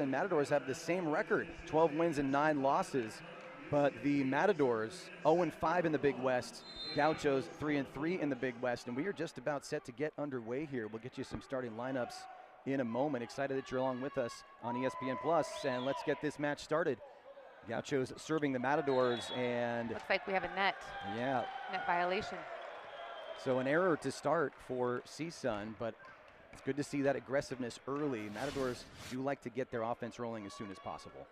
and Matadors have the same record, 12 wins and 9 losses. But the Matadors 0-5 in the Big West, Gauchos 3-3 in the Big West, and we are just about set to get underway here. We'll get you some starting lineups in a moment. Excited that you're along with us on ESPN Plus, and let's get this match started. Gauchos serving the Matadors, and looks like we have a net. Yeah. Net violation. So an error to start for CSUN, but it's good to see that aggressiveness early. Matadors do like to get their offense rolling as soon as possible.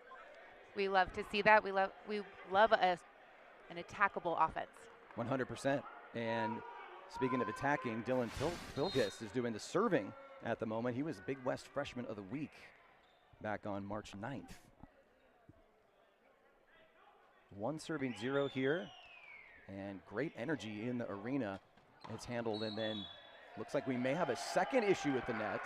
We love to see that. We love an attackable offense. 100%. And speaking of attacking, Dylan Pilgis is doing the serving at the moment. He was Big West Freshman of the Week back on March 9th. 1-0 here, and great energy in the arena. It's handled, and then looks like we may have a second issue with the net.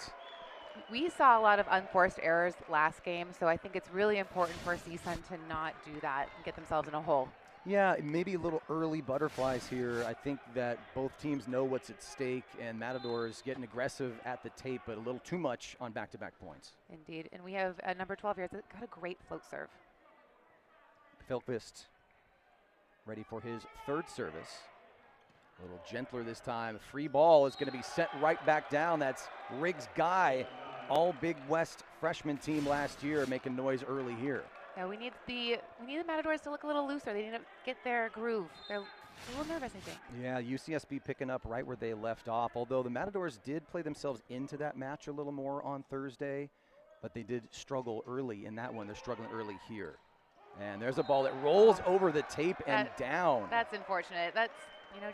We saw a lot of unforced errors last game, so I think it's really important for CSUN to not do that and get themselves in a hole. Yeah, maybe a little early butterflies here. I think that both teams know what's at stake, and Matadors getting aggressive at the tape, but a little too much on back-to-back points. Indeed, and we have number 12 here. It's got a great float serve. Filkvist ready for his third service. A little gentler this time. Free ball is going to be set right back down. That's Riggs Guy, all Big West freshman team last year, making noise early here. Yeah, we need the Matadors to look a little looser. They need to get their groove. They're a little nervous, I think. Yeah, UCSB picking up right where they left off, although the Matadors did play themselves into that match a little more on Thursday, but they did struggle early in that one. They're struggling early here. And there's a ball that rolls over the tape and down. That's unfortunate. That's,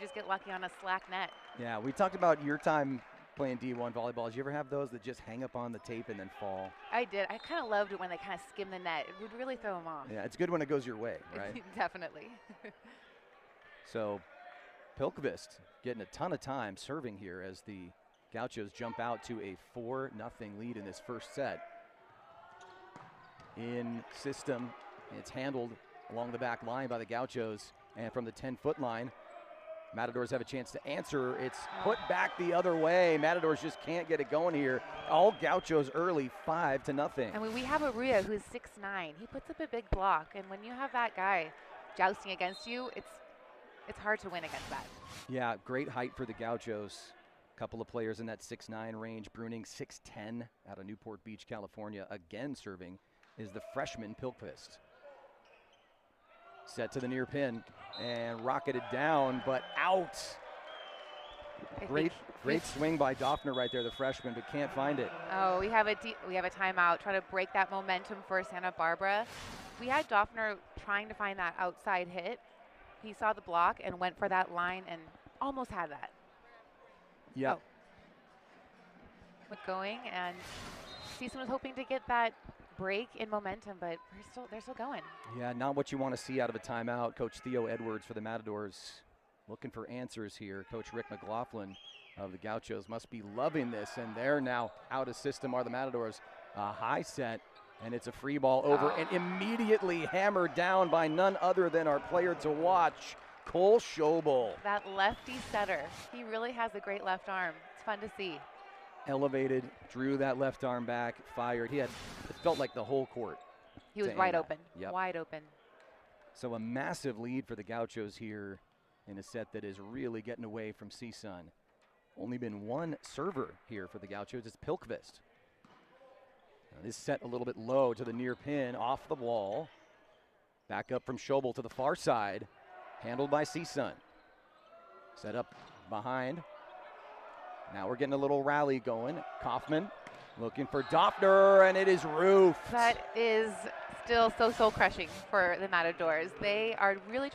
just get lucky on a slack net. Yeah, we talked about your time playing D1 volleyball. Did you ever have those that just hang up on the tape and then fall? I did. I kind of loved it when they kind of skim the net. It would really throw them off. Yeah, it's good when it goes your way, right? Definitely. So Pilkvist getting a ton of time serving here as the Gauchos jump out to a 4-0 lead in this first set. In system, it's handled along the back line by the Gauchos, and from the 10-foot line, Matadors have a chance to answer. It's put back the other way. Matadors just can't get it going here. All Gauchos early, 5-0. And we have Aria, who's 6'9". He puts up a big block, and when you have that guy jousting against you, it's hard to win against that. Yeah, great height for the Gauchos. A couple of players in that 6'9" range. Bruning 6'10" out of Newport Beach, California. Again serving is the freshman Pilkvist. Set to the near pin and rocketed down, but out. Great swing by Doffner right there, the freshman, but can't find it. Oh, we have a timeout. Trying to break that momentum for Santa Barbara. We had Doffner trying to find that outside hit. He saw the block and went for that line and almost had that. Yeah. Going, and CSUN was hoping to get that break in momentum, but they're still going. Yeah, not what you want to see out of a timeout. Coach Theo Edwards for the Matadors looking for answers here. Coach Rick McLaughlin of the Gauchos must be loving this, and they're now out of system are the Matadors. A high set, and it's a free ball over and immediately hammered down by none other than our player to watch, Cole Schobel. That lefty setter, he really has a great left arm. It's fun to see. Elevated, drew that left arm back, fired. It felt like the whole court. He was wide open, yep. Wide open. So a massive lead for the Gauchos here in a set that is really getting away from CSUN. Only been one server here for the Gauchos. It's Pilkvist. Now this set a little bit low to the near pin, off the wall. Back up from Schobel to the far side, handled by CSUN. Set up behind. Now we're getting a little rally going. Kaufman looking for Doffner, and it is roofed. That is still so soul-crushing for the Matadors. They are really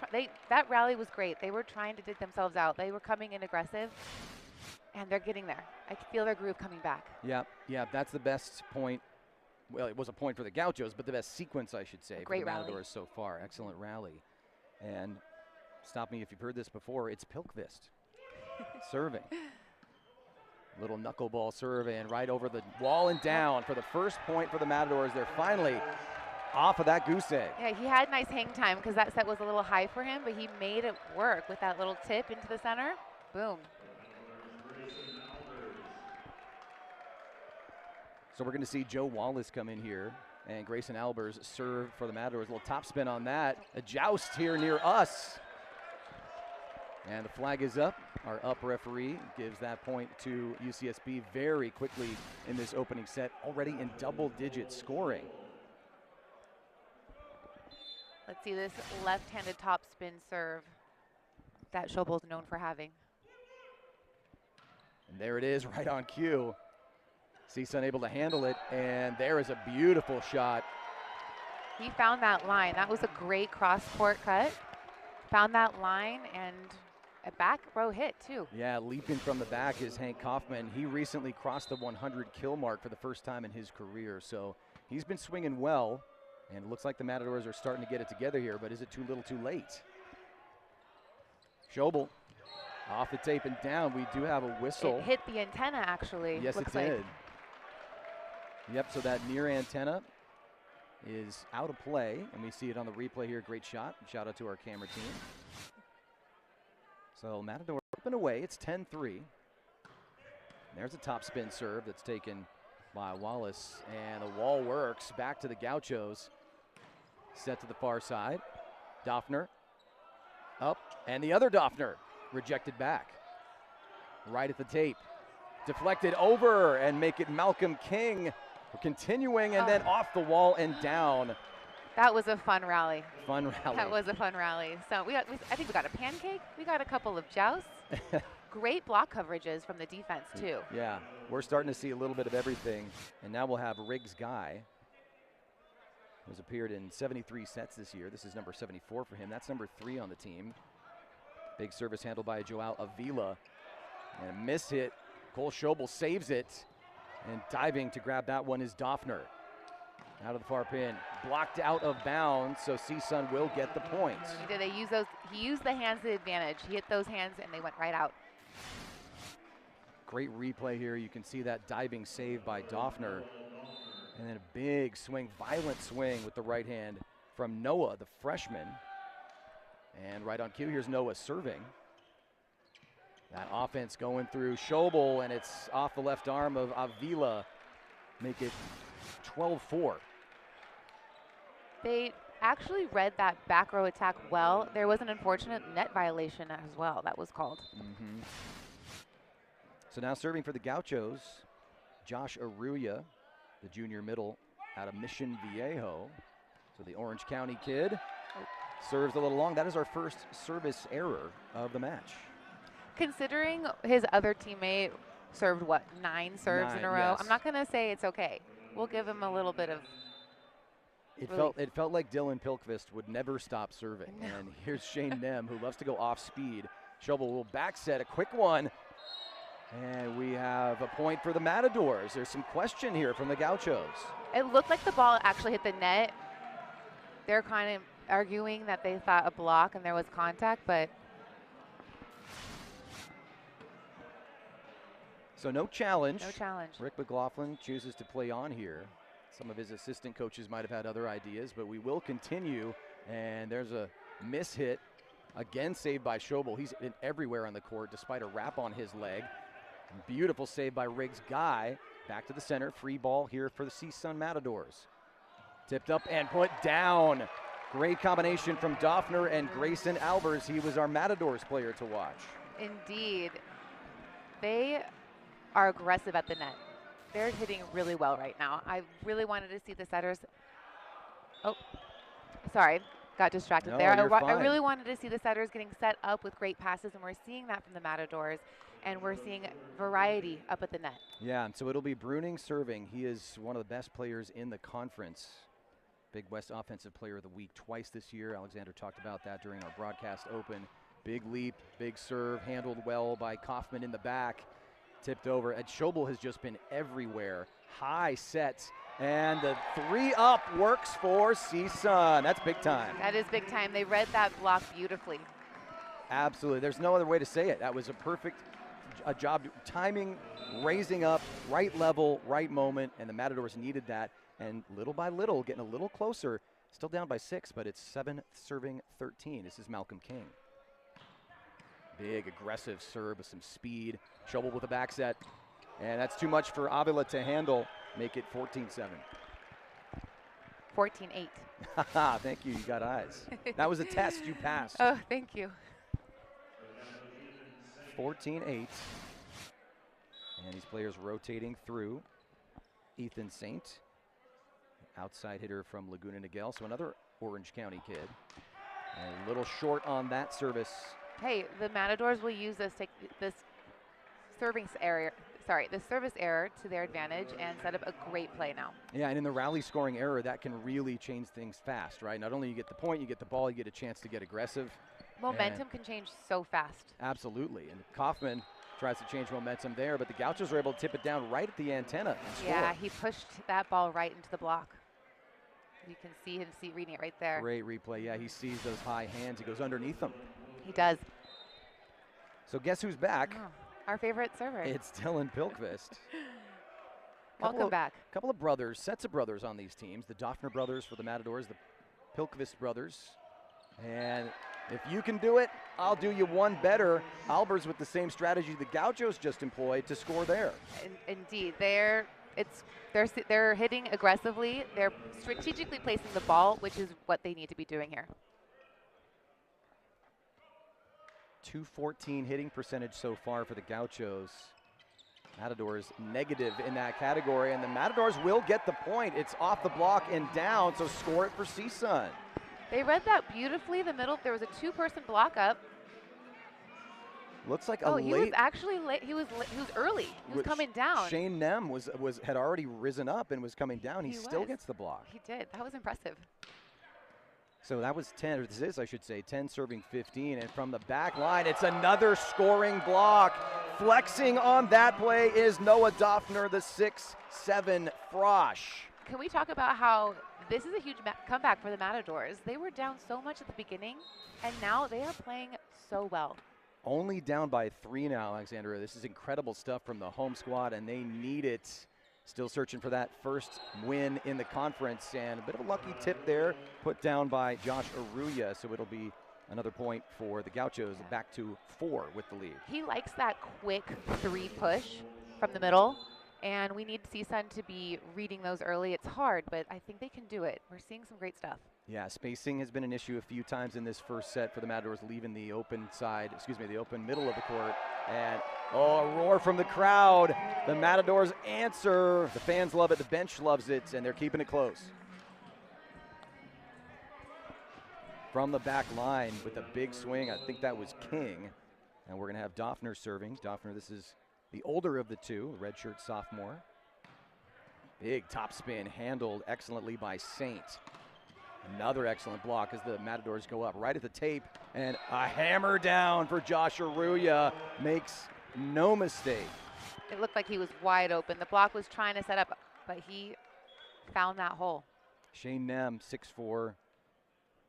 that rally was great. They were trying to dig themselves out. They were coming in aggressive, and they're getting there. I can feel their groove coming back. Yeah, that's the best point. Well, it was a point for the Gauchos, but the best sequence, I should say, for the Matadors so far. Excellent rally. And stop me if you've heard this before, it's Pilkvist serving. Little knuckleball serve and right over the wall and down for the first point for the Matadors. They're finally off of that goose egg. Yeah, he had nice hang time because that set was a little high for him, but he made it work with that little tip into the center. Boom. So we're going to see Joe Wallace come in here And Grayson Albers serve for the Matadors. A little top spin on that. A joust here near us. And the flag is up. Our up referee gives that point to UCSB very quickly in this opening set, already in double-digit scoring. Let's see this left-handed top spin serve that Schobel's known for having. And there it is, right on cue. CSUN able to handle it, and there is a beautiful shot. He found that line. That was a great cross-court cut. Found that line, and a back row hit, too. Yeah, leaping from the back is Hank Kaufman. He recently crossed the 100 kill mark for the first time in his career, so he's been swinging well, and it looks like the Matadors are starting to get it together here, but is it too little too late? Schobel off the tape and down. We do have a whistle. It hit the antenna, actually. Yes, it did. Yep, so that near antenna is out of play, and we see it on the replay here. Great shot. Shout out to our camera team. So Matador up and away. It's 10-3. There's a top spin serve that's taken by Wallace, and the wall works. Back to the Gauchos. Set to the far side. Doffner up, and the other Doffner rejected back. Right at the tape. Deflected over, and make it Malcolm King. We're continuing, and then off the wall and down. That was a fun rally. Fun rally. That was a fun rally. So I think we got a pancake. We got a couple of jousts. Great block coverages from the defense, too. Yeah, we're starting to see a little bit of everything. And now we'll have Riggs Guy, who's appeared in 73 sets this year. This is number 74 for him. That's number 3 on the team. Big service handled by Joao Avila. And a miss hit. Cole Schobel saves it. And diving to grab that one is Doffner. Out of the far pin, blocked out of bounds, so CSUN will get the points. He did. He used the hands to the advantage. He hit those hands, and they went right out. Great replay here. You can see that diving save by Doffner. And then a big swing, violent swing with the right hand from Noah, the freshman. And right on cue, here's Noah serving. That offense going through Schobel, and it's off the left arm of Avila. Make it 12-4. They actually read that back row attack well. There was an unfortunate net violation as well that was called. So now serving for the Gauchos, Josh Aruya, the junior middle out of Mission Viejo. So the Orange County kid serves a little long. That is our first service error of the match. Considering his other teammate served, what, 9 serves in a row? Yes. I'm not going to say it's okay. We'll give him a little bit of It felt like Dylan Pilkvist would never stop serving. No. And here's Shane Nem, who loves to go off speed. Schobel will back set, a quick one. And we have a point for the Matadors. There's some question here from the Gauchos. It looked like the ball actually hit the net. They're kind of arguing that they thought a block and there was contact, but so no challenge. No challenge. Rick McLaughlin chooses to play on here. Some of his assistant coaches might have had other ideas, but we will continue. And there's a miss hit, again saved by Schobel. He's been everywhere on the court despite a wrap on his leg. Beautiful save by Riggs Guy. Back to the center, free ball here for the CSUN Matadors. Tipped up and put down. Great combination from Doffner and Grayson Albers. He was our Matadors player to watch. Indeed. They are aggressive at the net. They're hitting really well right now. I really wanted to see the setters. Oh, sorry, got distracted there. I really wanted to see the setters getting set up with great passes, and we're seeing that from the Matadors, and we're seeing variety up at the net. Yeah, and so it'll be Bruning serving. He is one of the best players in the conference. Big West Offensive Player of the Week twice this year. Alexander talked about that during our broadcast open. Big leap, big serve, handled well by Kaufman in the back. Tipped over, and Schobel has just been everywhere. High sets, and the 3-up works for CSUN. That's big time. That is big time. They read that block beautifully. Absolutely. There's no other way to say it. That was a perfect job timing, raising up, right level, right moment, and the Matadors needed that. And little by little, getting a little closer. Still down by 6, but it's 7-13. This is Malcolm King. Big aggressive serve with some speed. Schobel with a back set. And that's too much for Avila to handle. Make it 14-7. 14-8. Thank you. You got eyes. That was a test. You passed. Oh, thank you. 14-8. And these players rotating through. Ethan Saint, outside hitter from Laguna Niguel, so another Orange County kid. And a little short on that service. Hey, the Matadors will use this service error to their advantage and set up a great play now. Yeah, and in the rally scoring error, that can really change things fast, right? Not only you get the point, you get the ball, you get a chance to get aggressive. Momentum can change so fast. Absolutely, and Kaufman tries to change momentum there, but the Gauchos were able to tip it down right at the antenna and score. Yeah, he pushed that ball right into the block. You can see him reading it right there. Great replay. Yeah, he sees those high hands. He goes underneath them. He does. So guess who's back? Oh, our favorite server. It's Dylan Pilkvist. Welcome back. A couple of brothers, sets of brothers on these teams. The Doffner brothers for the Matadors, the Pilkvist brothers. And if you can do it, I'll do you one better. Albers with the same strategy the Gauchos just employed to score there. Indeed, they're hitting aggressively. They're strategically placing the ball, which is what they need to be doing here. .214 hitting percentage so far for the Gauchos. Matadors negative in that category, and the Matadors will get the point. It's off the block and down, so score it for CSUN. They read that beautifully. The middle, there was a two-person block up. Looks like he was actually late. He was early. He was coming down. Shane Nem had already risen up and was coming down. He still gets the block. He did. That was impressive. So that was 10, or this is, I should say, 10 serving 15. And from the back line, it's another scoring block. Flexing on that play is Noah Doffner, the 6'7" Frosch. Can we talk about how this is a huge comeback for the Matadors? They were down so much at the beginning, and now they are playing so well. Only down by 3 now, Alexandra. This is incredible stuff from the home squad, and they need it. Still searching for that first win in the conference, and a bit of a lucky tip there put down by Josh Aruya, so it'll be another point for the Gauchos, back to 4 with the lead. He likes that quick 3 push from the middle, and we need CSUN to be reading those early. It's hard, but I think they can do it. We're seeing some great stuff. Yeah, spacing has been an issue a few times in this first set for the Matadors, leaving the open the open middle of the court. And, a roar from the crowd. The Matadors answer. The fans love it, the bench loves it, and they're keeping it close. From the back line with a big swing, I think that was King. And we're going to have Doffner serving. Doffner, this is the older of the two, redshirt sophomore. Big topspin handled excellently by Saint. Another excellent block as the Matadors go up right at the tape, and a hammer down for Josh Aruya. Makes no mistake. It looked like he was wide open. The block was trying to set up, but he found that hole. Shane Nem, 6'4",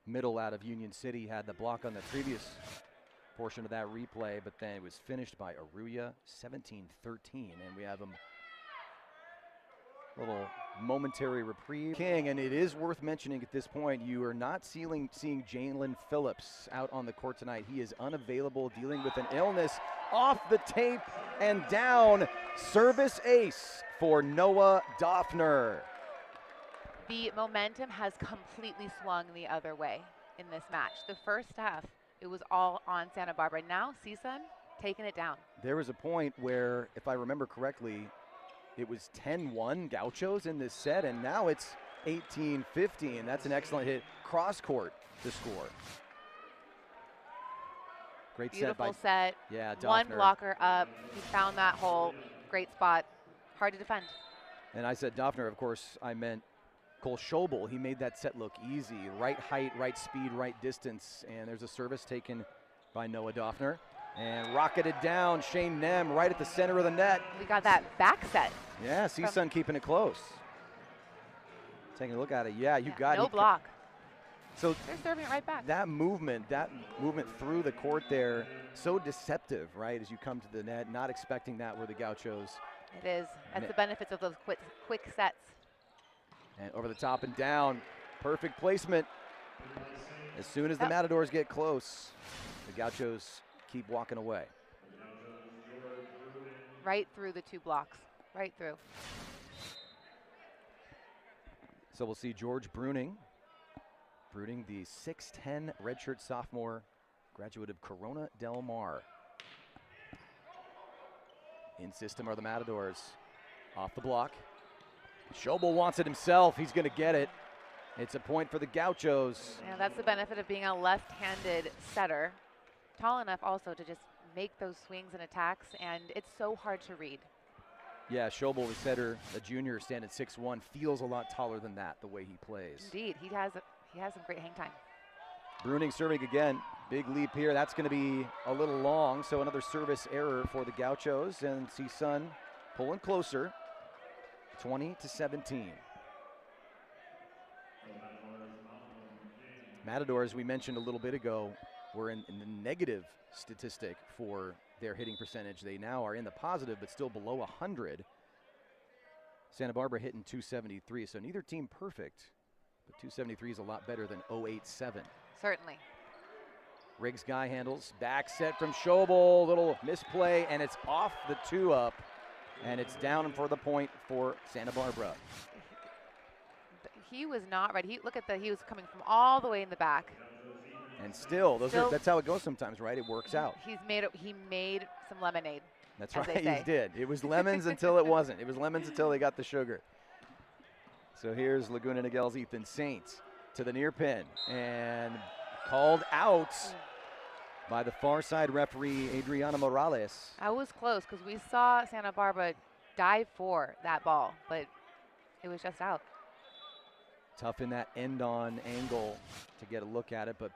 middle out of Union City, had the block on the previous portion of that replay, but then it was finished by Aruya, 17-13, and we have him little momentary reprieve. King, and it is worth mentioning at this point, you are not seeing Jalen Phillips out on the court tonight. He is unavailable, dealing with an illness. Off the tape and down. Service ace for Noah Doffner. The momentum has completely swung the other way in this match. The first half, it was all on Santa Barbara. Now, CSUN taking it down. There was a point where, if I remember correctly, it was 10-1 Gauchos in this set, and now it's 18-15. That's an excellent hit cross court to score. Great Beautiful set. Yeah, Doffner. One blocker up. He found that hole. Great spot. Hard to defend. And I said Doffner, of course, I meant Cole Schobel. He made that set look easy. Right height, right speed, right distance. And there's a service taken by Noah Doffner. And rocketed down, Shane Nem right at the center of the net. We got that back set. Yeah, CSUN keeping it close. Taking a look at it. Yeah, you got it. No block. So they're serving it right back. That movement through the court there, so deceptive, right? As you come to the net, not expecting that were the Gauchos. It is. That's the benefits of those quick sets. And over the top and down, perfect placement. As soon as the Matadors get close, the Gauchos keep walking away. Right through the 2 blocks, right through. So we'll see George Bruning. Bruning, the 6'10 redshirt sophomore, graduate of Corona Del Mar. In system are the Matadors. Off the block. Schobel wants it himself. He's going to get it. It's a point for the Gauchos. Yeah, that's the benefit of being a left-handed setter. Tall enough also to just make those swings and attacks, and it's so hard to read. Yeah, Schobel, the setter, a junior, stand at 6'1", feels a lot taller than that, the way he plays. Indeed, he has some great hang time. Bruning serving again. Big leap here. That's going to be a little long, so another service error for the Gauchos, and CSUN pulling closer, 20-17. Matadors, we mentioned a little bit ago, were in the negative statistic for their hitting percentage. They now are in the positive, but still below 100. Santa Barbara hitting 273, so neither team perfect, but 273 is a lot better than 087. Certainly. Riggs guy handles, back set from Schobel, little misplay, and it's off the 2-up, and it's down for the point for Santa Barbara. He was not ready. He was coming from all the way in the back. And still, that's how it goes sometimes, right? It works out. He made some lemonade. That's right, he did. It was lemons until it wasn't. It was lemons until they got the sugar. So here's Laguna Niguel's Ethan Saints to the near pin, and called out by the far side referee, Adriana Morales. I was close because we saw Santa Barbara dive for that ball, but it was just out. Tough in that end-on angle to get a look at it, but